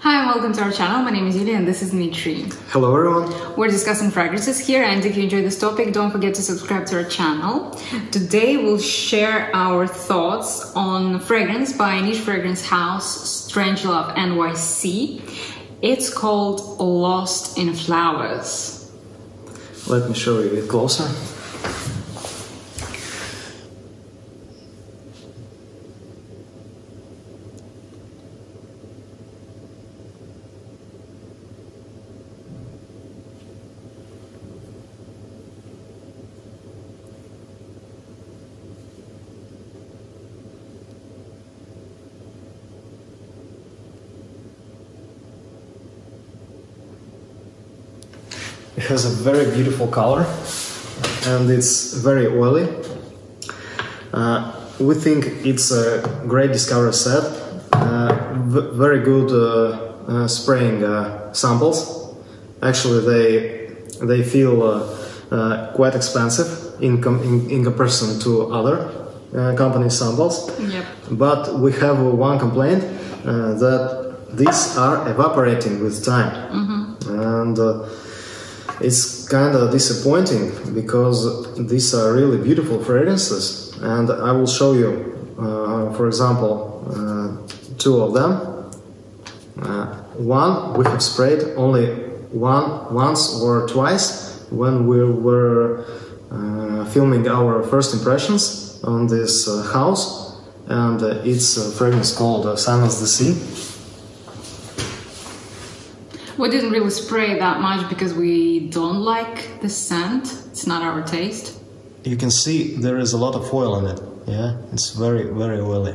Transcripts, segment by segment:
Hi and welcome to our channel. My name is Yulia and this is Dmitry. Hello everyone. We're discussing fragrances here, and if you enjoy this topic, don't forget to subscribe to our channel. Today we'll share our thoughts on fragrance by niche fragrance house Strangelove NYC. It's called Lost in Flowers. Let me show you it closer. It has a very beautiful color and it's very oily. We think it's a great discovery set, very good spraying samples. Actually, they feel quite expensive in comparison to other company samples. Yep. But we have one complaint, that these are evaporating with time. And it's kind of disappointing because these are really beautiful fragrances, and I will show you, for example, two of them. One we have sprayed only once or twice when we were filming our first impressions on this house, and it's a fragrance called Silence the Sea. We didn't really spray that much because we don't like the scent. It's not our taste. You can see there is a lot of oil in it. Yeah, it's very, very oily.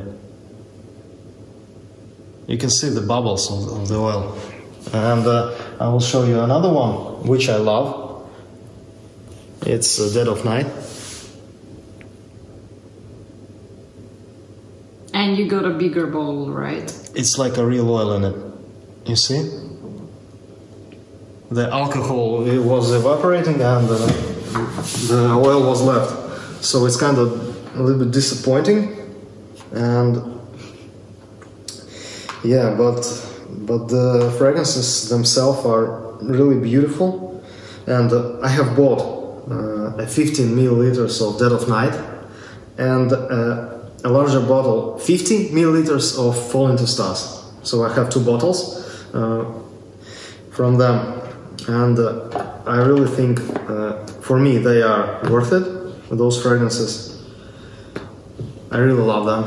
You can see the bubbles of the oil. And I will show you another one, which I love. It's Dead of Night. And you got a bigger bowl, right? It's like a real oil in it. You see? The alcohol, it was evaporating and the oil was left. So it's kind of a little bit disappointing. And yeah, but the fragrances themselves are really beautiful. And I have bought 15 milliliters of Dead of Night and a larger bottle, 50 milliliters of Fall Into Stars. So I have two bottles from them. And I really think, for me, they are worth it, those fragrances. I really love them.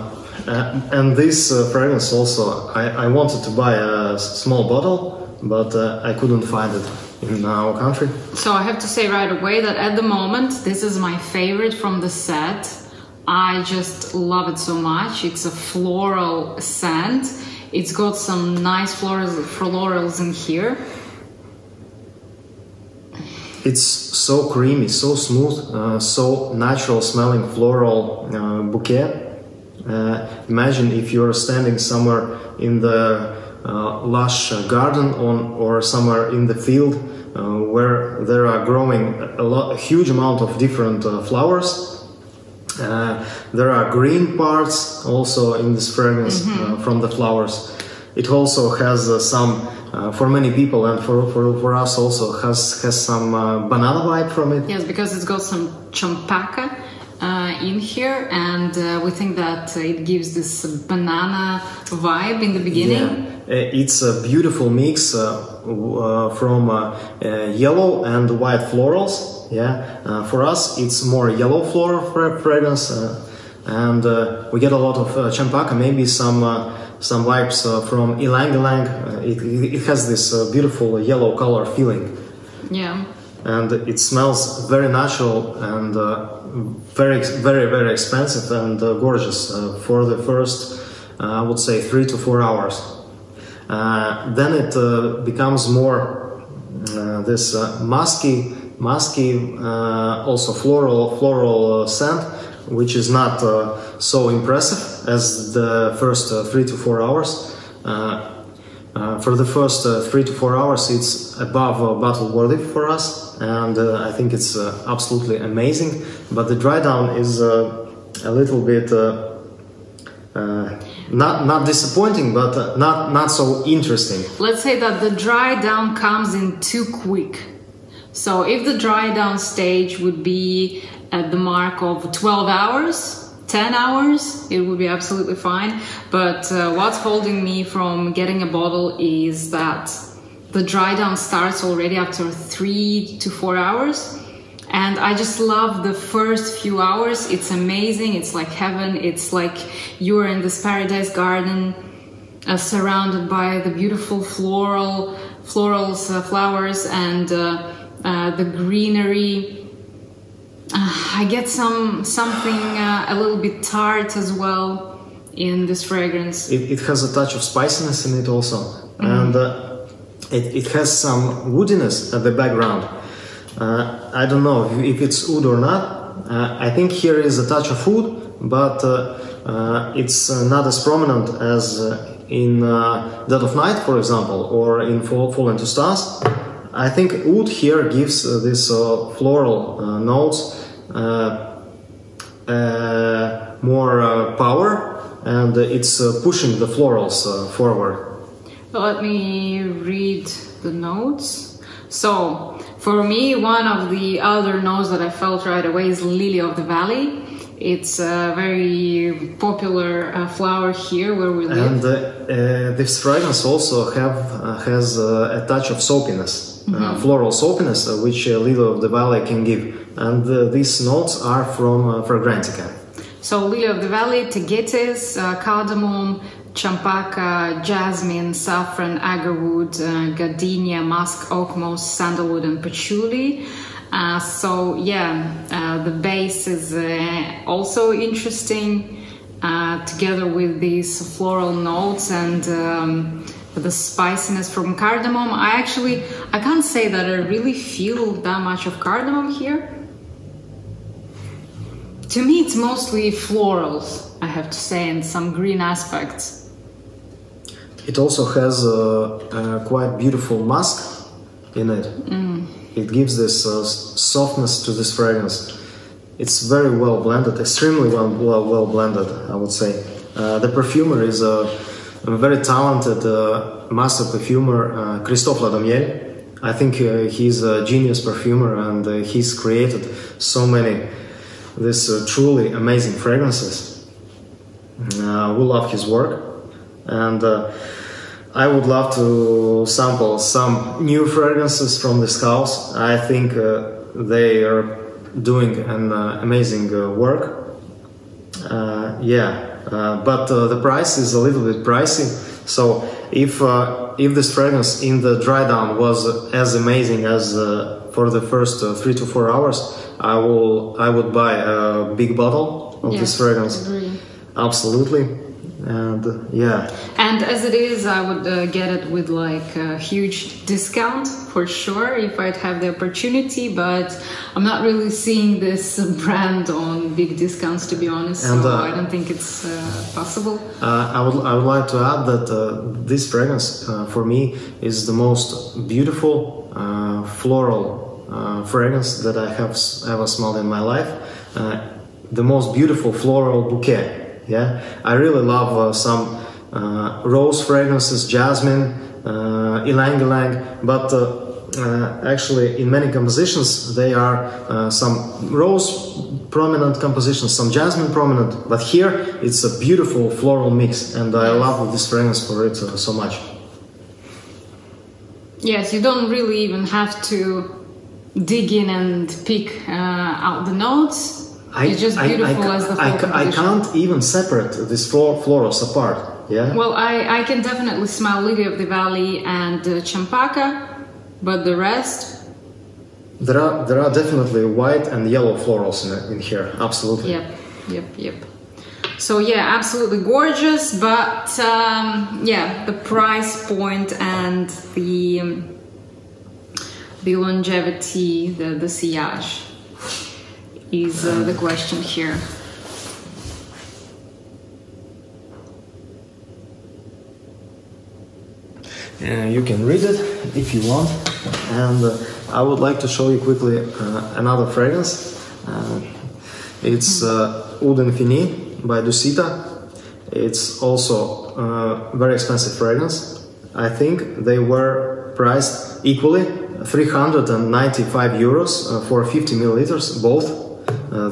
And this fragrance also, I wanted to buy a small bottle, but I couldn't find it in our country. So I have to say right away that at the moment, this is my favorite from the set. I just love it so much. It's a floral scent. It's got some nice florals in here. It's so creamy, so smooth, so natural smelling floral bouquet. Imagine if you're standing somewhere in the lush garden or somewhere in the field where there are growing a huge amount of different flowers. There are green parts also in this fragrance from the flowers. It also has some, for many people and for us also, has some banana vibe from it. Yes, because it's got some champaca in here, and we think that it gives this banana vibe in the beginning. Yeah. It's a beautiful mix from yellow and white florals. Yeah, for us it's more yellow floral fragrance, and we get a lot of champaca, maybe some vibes from ylang ylang. It has this beautiful yellow color feeling. Yeah. And it smells very natural and very, very, very expensive and gorgeous for the first, I would say, 3 to 4 hours. Then it becomes more this musky, also floral scent, which is not so impressive as the first 3 to 4 hours. For the first 3 to 4 hours, it's above bottle worthy for us, and I think it's absolutely amazing. But the dry down is a little bit not disappointing, but not so interesting. Let's say that the dry down comes in too quick. So if the dry down stage would be at the mark of 12 hours, 10 hours, it would be absolutely fine. But what's holding me from getting a bottle is that the dry down starts already after 3 to 4 hours. And I just love the first few hours. It's amazing. It's like heaven. It's like you're in this paradise garden, surrounded by the beautiful florals, flowers, and the greenery. I get something a little bit tart as well in this fragrance. It has a touch of spiciness in it also, and it has some woodiness at the background. I don't know if it's wood or not. I think here is a touch of wood, but it's not as prominent as in Dead of Night, for example, or in Fall into Stars. I think wood here gives this floral notes more power, and it's pushing the florals forward. Let me read the notes. So, for me, one of the other notes that I felt right away is Lily of the Valley. It's a very popular flower here where we live. And this fragrance also has a touch of soapiness, floral soapiness, which Lily of the Valley can give. And these notes are from Fragrantica. So Lily of the Valley, Tagetes, cardamom, champaka, jasmine, saffron, agarwood, gardenia, musk, oak moss, sandalwood, and patchouli. So yeah, the base is also interesting, together with these floral notes and the spiciness from cardamom. I can't say that I really feel that much of cardamom here. To me, it's mostly florals, I have to say, and some green aspects. It also has a quite beautiful musk in it. It gives this softness to this fragrance. It's very well blended, extremely well blended, I would say. The perfumer is a very talented master perfumer, Christophe Laudamiel. I think he's a genius perfumer, and he's created so many these truly amazing fragrances. We love his work, and I would love to sample some new fragrances from this house. I think they are doing an amazing work. But the price is a little bit pricey. So if this fragrance in the dry down was as amazing as for the first 3 to 4 hours, I would buy a big bottle of this fragrance. Agree. Absolutely. And yeah. And as it is, I would get it with like a huge discount for sure if I'd have the opportunity, but I'm not really seeing this brand on big discounts, to be honest, and, so I don't think it's possible. I would like to add that this fragrance for me is the most beautiful floral fragrance that I have ever smelled in my life. The most beautiful floral bouquet. Yeah, I really love some rose fragrances, jasmine, ylang ylang, but actually in many compositions they are some rose prominent compositions, some jasmine prominent, but here it's a beautiful floral mix, and I love this fragrance for it so much. Yes, you don't really even have to dig in and pick out the notes. It's just beautiful as the whole composition. I can't even separate these florals apart. Yeah. Well, I can definitely smell Lily of the Valley and champaka, but the rest. There are definitely white and yellow florals in here. Absolutely. Yep. So yeah, absolutely gorgeous, but yeah, the price point and the longevity, the sillage is the question here. You can read it if you want, and I would like to show you quickly another fragrance. It's Oud Infini by Dusita, It's also a very expensive fragrance. I think they were priced equally, 395 euros for 50 milliliters, both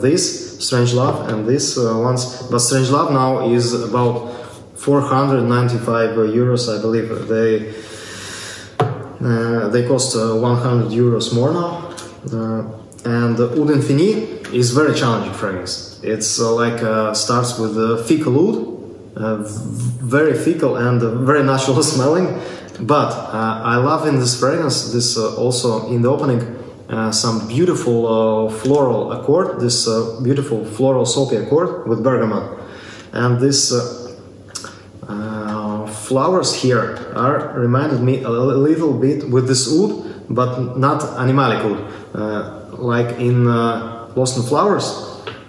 this Strangelove and this ones. But Strangelove now is about 495 euros, I believe. They cost 100 euros more now. And Oud Infini is very challenging fragrance. It's starts with fecal oud, very fecal and very natural smelling. But I love in this fragrance, this also in the opening, some beautiful floral accord, this beautiful floral soapy accord with bergamot. And this flowers here are reminded me a little bit with this oud, but not animalic oud, like in Lost in Flowers.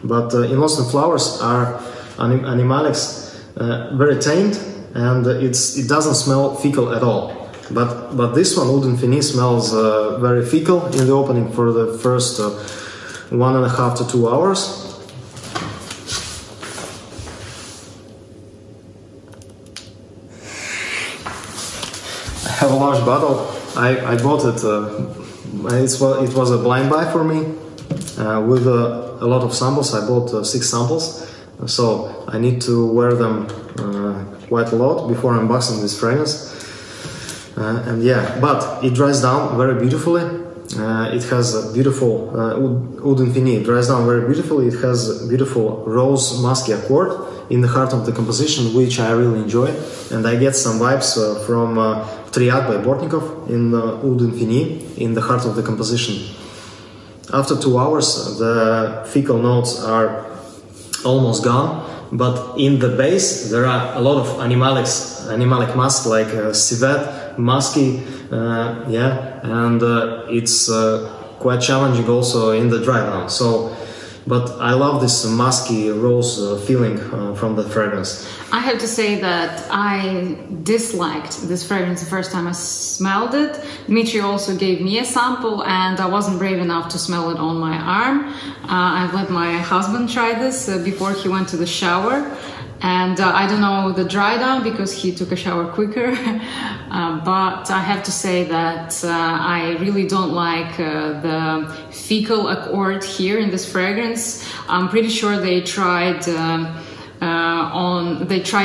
But in Lost in Flowers are animalics very tamed, and it doesn't smell fecal at all. But this one, Oud Infini, smells very fecal in the opening for the first 1.5 to 2 hours. I have a large bottle. I bought it. It was a blind buy for me with a lot of samples. I bought 6 samples, so I need to wear them quite a lot before unboxing this fragrance. And yeah, but it dries down very beautifully. It has a beautiful Oud Infini. It dries down very beautifully. It has a beautiful rose musky accord in the heart of the composition, which I really enjoy. And I get some vibes from Triad by Bortnikov in Oud Infini in the heart of the composition. After 2 hours, the fecal notes are almost gone, but in the base there are a lot of animalic musk like civet, musky, and it's quite challenging also in the dry down. So, but I love this musky rose feeling from the fragrance. I have to say that I disliked this fragrance the first time I smelled it. Dmitry also gave me a sample, and I wasn't brave enough to smell it on my arm. I've let my husband try this before he went to the shower. And I don't know the dry down because he took a shower quicker, but I have to say that I really don't like the fecal accord here in this fragrance. I'm pretty sure they tried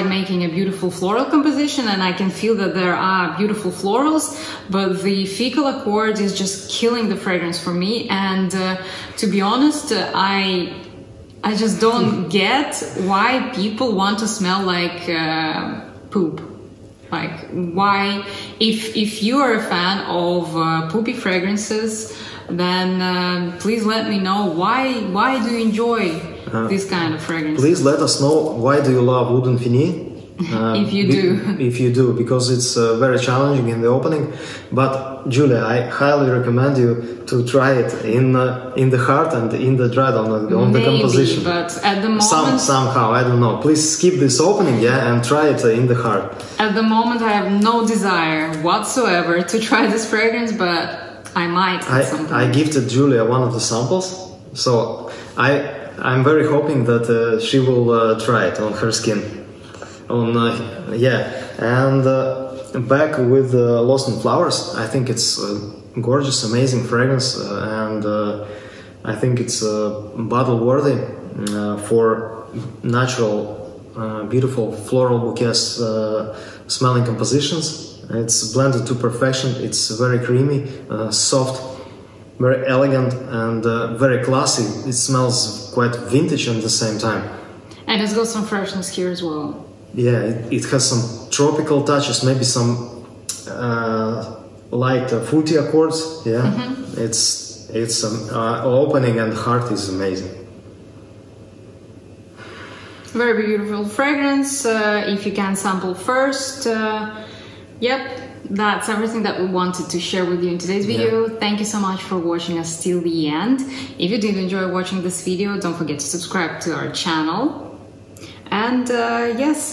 making a beautiful floral composition, and I can feel that there are beautiful florals, but the fecal accord is just killing the fragrance for me. And to be honest, I just don't get why people want to smell like poop. Like, why, if you are a fan of poopy fragrances, then please let me know why do you enjoy this kind of fragrance. Please let us know why do you love Oud Infini. If you do, because it's very challenging in the opening. But Julia, I highly recommend you to try it in the heart and in the dry down on the composition. But at the moment, somehow I don't know. Please skip this opening, and try it in the heart. At the moment, I have no desire whatsoever to try this fragrance, but I might. I gifted Julia one of the samples, so I'm very hoping that she will try it on her skin. And back with Lost in Flowers, I think it's a gorgeous, amazing fragrance, and I think it's bottle worthy for natural, beautiful floral bouquets smelling compositions. It's blended to perfection. It's very creamy, soft, very elegant, and very classy. It smells quite vintage at the same time. And it's got some freshness here as well. Yeah, it has some tropical touches, maybe some light fruity accords. Yeah, it's opening and heart is amazing. Very beautiful fragrance. If you can sample first, yep. That's everything that we wanted to share with you in today's video. Yeah. Thank you so much for watching us till the end. If you did enjoy watching this video, don't forget to subscribe to our channel. And yes,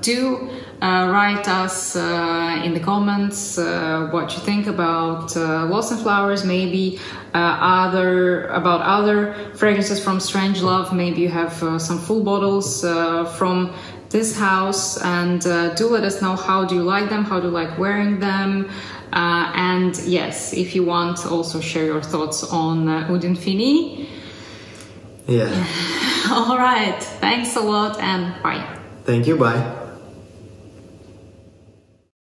do write us in the comments what you think about Lost in Flowers, maybe about other fragrances from Strangelove. Maybe you have some full bottles from this house, and do let us know how do you like them, how do you like wearing them, and yes, if you want, also share your thoughts on Oud Infini. Yeah. All right, thanks a lot and bye. Thank you, bye.